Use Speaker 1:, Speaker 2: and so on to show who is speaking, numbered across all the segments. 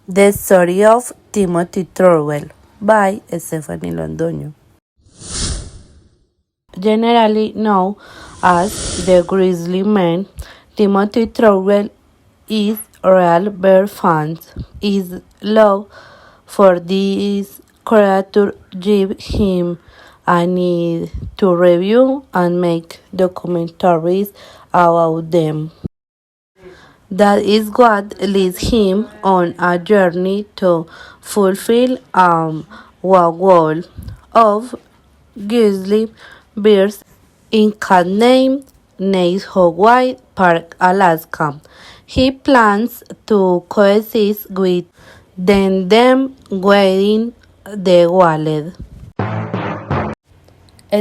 Speaker 1: The Story of Timothy Thorwell by Stephanie Londoño. Generally known as the Grizzly Man, Timothy Thorwell is real bear fan. His love for this creature gave him a need to review and make documentaries about them. That is what leads him on a journey to fulfill a goal of grizzly bears in cat named Hawaii Park, Alaska. He plans to coexist with them waiting the wallet.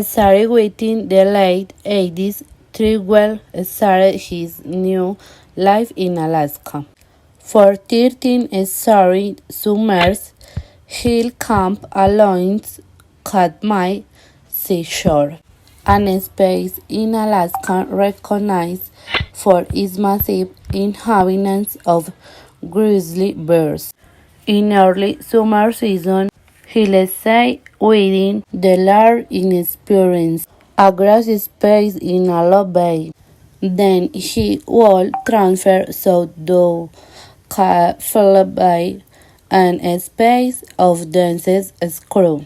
Speaker 1: Started within the late 80s, Treadwell started his new life in Alaska. For 13 straight summers, he'll camp along Katmai seashore, an space in Alaska recognized for its massive inhabitants of grizzly bears. In early summer season, he'll stay within the large inexperienced a grass space in a low bay. Then he will transfer south to Phillip Bay, and a space of dense screw.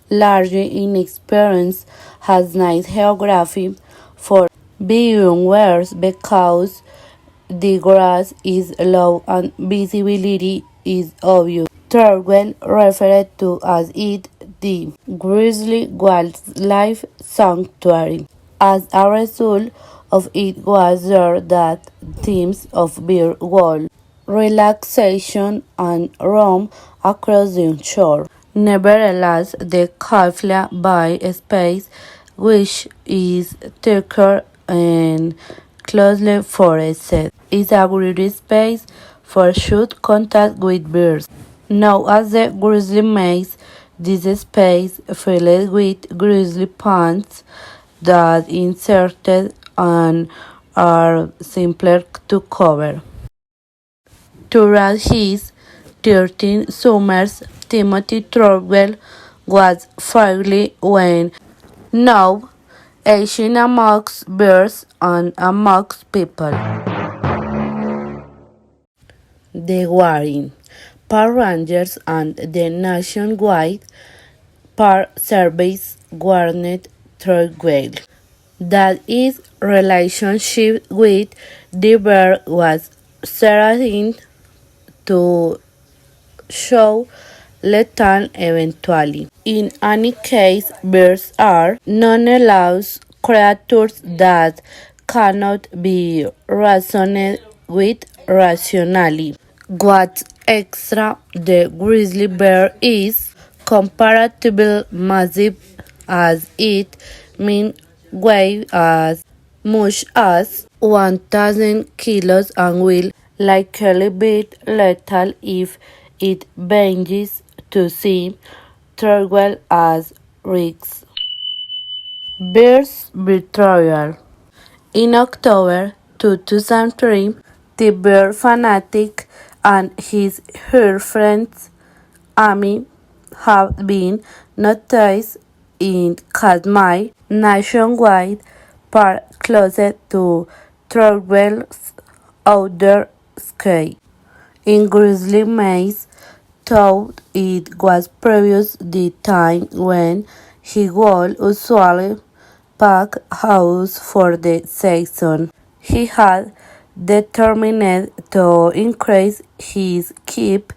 Speaker 1: Largely inexperienced has nice geography for being worse because the grass is low and visibility is obvious. Thorwell referred to as it the Grizzly Wildlife Sanctuary. As a result of it was there that themes of beer wall, relaxation and roam across the shore. Nevertheless, the Kafla Bay space, which is thicker and closely forested, is a great space for short contact with birds. Known as the grizzly maze, this space filled with grizzly ponds that inserted and are simpler to cover. Throughout his 13 summers, Timothy Thorwell was fairly well known, aging amongst birds and amongst people. The Warring Park Rangers and the Nationwide Park Service warned Thorwell that his relationship with the bear was starting to show lethal eventually. In any case, bears are non-allowed creatures that cannot be reasoned with rationally. What's extra, the grizzly bear is comparatively massive as it mean weigh as much as 1,000 kilos and will likely be lethal if it manages to see Thorwell as risks. Bear's betrayal. In October 2003, the bear fanatic and his girlfriend Amy have been noticed in Katmai Nationwide Park closer to Thorwell's outdoor ski. In Grizzly Maze, thought it was previous the time when he would usually pack house for the season. He had determined to increase his keep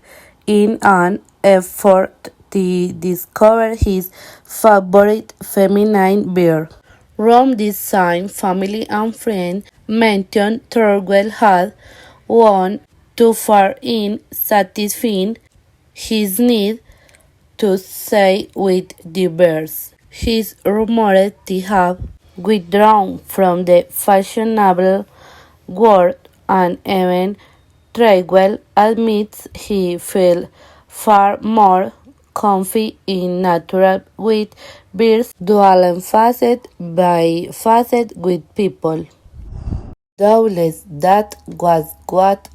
Speaker 1: in an effort to discover his favorite feminine bear. From this time, family and friends mentioned Thorwell had gone too far in satisfying his need to stay with the bears. He is rumored to have withdrawn from the fashionable world, and even Treadwell admits he feels far more comfy in nature with bears dual facet by facet with people. Doubtless that was what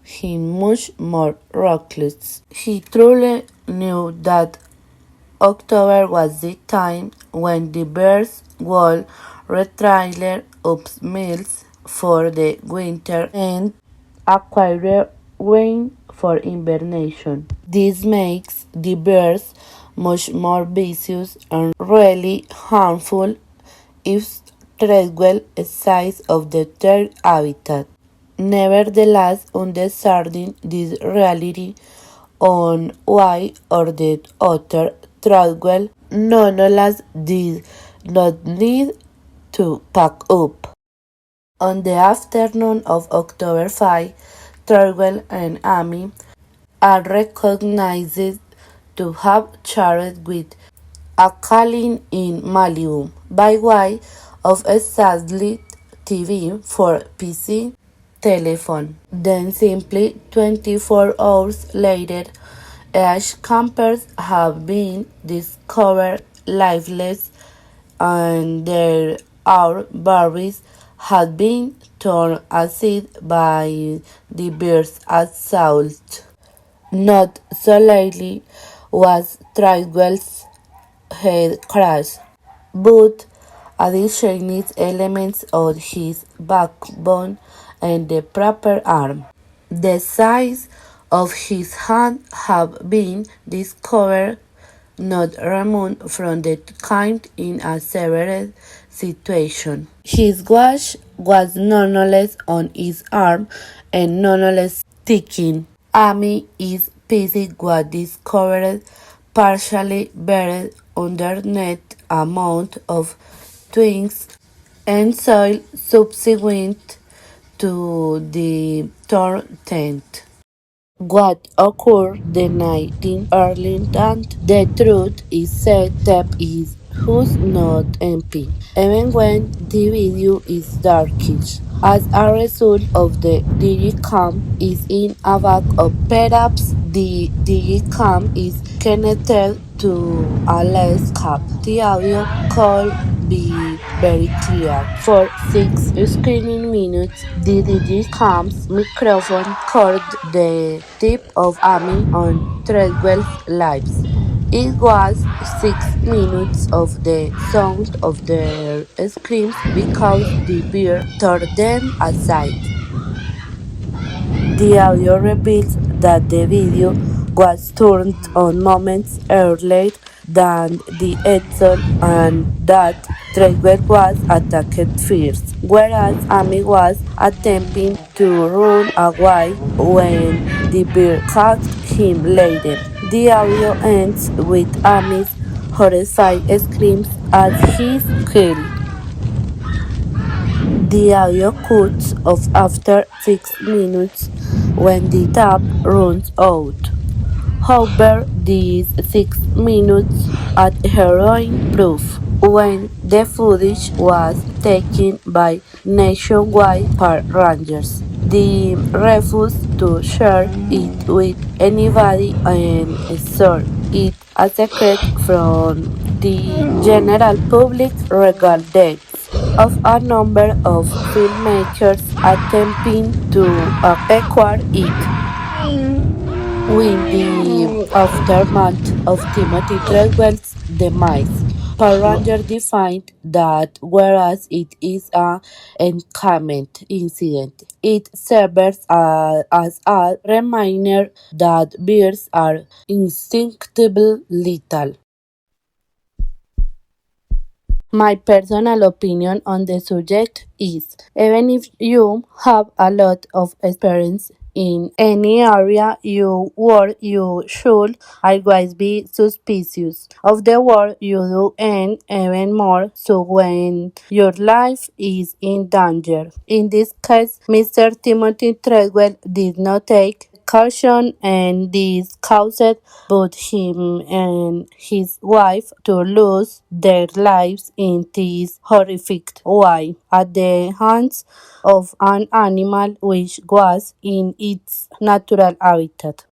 Speaker 1: him much more reckless. He truly knew that October was the time when the bears would retire up meals for the winter and acquire rain for hibernation. This makes the bears much more vicious and really harmful if treated size of their habitat. Nevertheless, understanding this reality on why or the other Treadwell nonetheless did not need to pack up. On the afternoon of October 5, Treadwell and Amy are recognized to have chatted with a Colin in Malibu by way of a satellite TV for PC telephone. Then simply 24 hours later, ash campers have been discovered lifeless and their our bodies had been torn acid by the bear's assault. Not so lately was Tridwell's head crushed, but additional elements of his backbone and the proper arm. The size of his hand have been discovered not removed from the kind in a severed situation. His watch was nonetheless on his arm and nonetheless ticking. Amy is busy was discovered partially buried underneath a mound of twigs and soil subsequent to the torn tent. What occurred the night in Arlington, the truth is said that is who's not MP, even when the video is darkish. As a result of the Digicam is in a back of perhaps the Digicam is connected to a lens cap. The audio could be very clear. For 6 screening minutes, the Digicam's microphone caught the tip of Amy on Treadwell's lips. It was 6 minutes of the sound of their screams because the bear tore them aside. The audio reveals that the video was turned on moments earlier than the episode and that Trevor was attacked first, whereas Amy was attempting to run away when the bear caught him later. The audio ends with Amy's horrified screams as he's killed. The audio cuts off after 6 minutes when the tap runs out. However, these 6 minutes are heroin proof. When the footage was taken by Nationwide Park Rangers, they refused to share it with anybody and so it a secret from the general public regardless of a number of filmmakers attempting to acquire it. In the aftermath of Timothy Treadwell's demise, Power Ranger defined that whereas it is a encampment incident, it serves as a reminder that bears are instinctively lethal. My personal opinion on the subject is even if you have a lot of experience in any area you work, you should always be suspicious of the work you do and even more so when your life is in danger. In this case, Mr. Timothy Treadwell did not take caution and this caused both him and his wife to lose their lives in this horrific way at the hands of an animal which was in its natural habitat.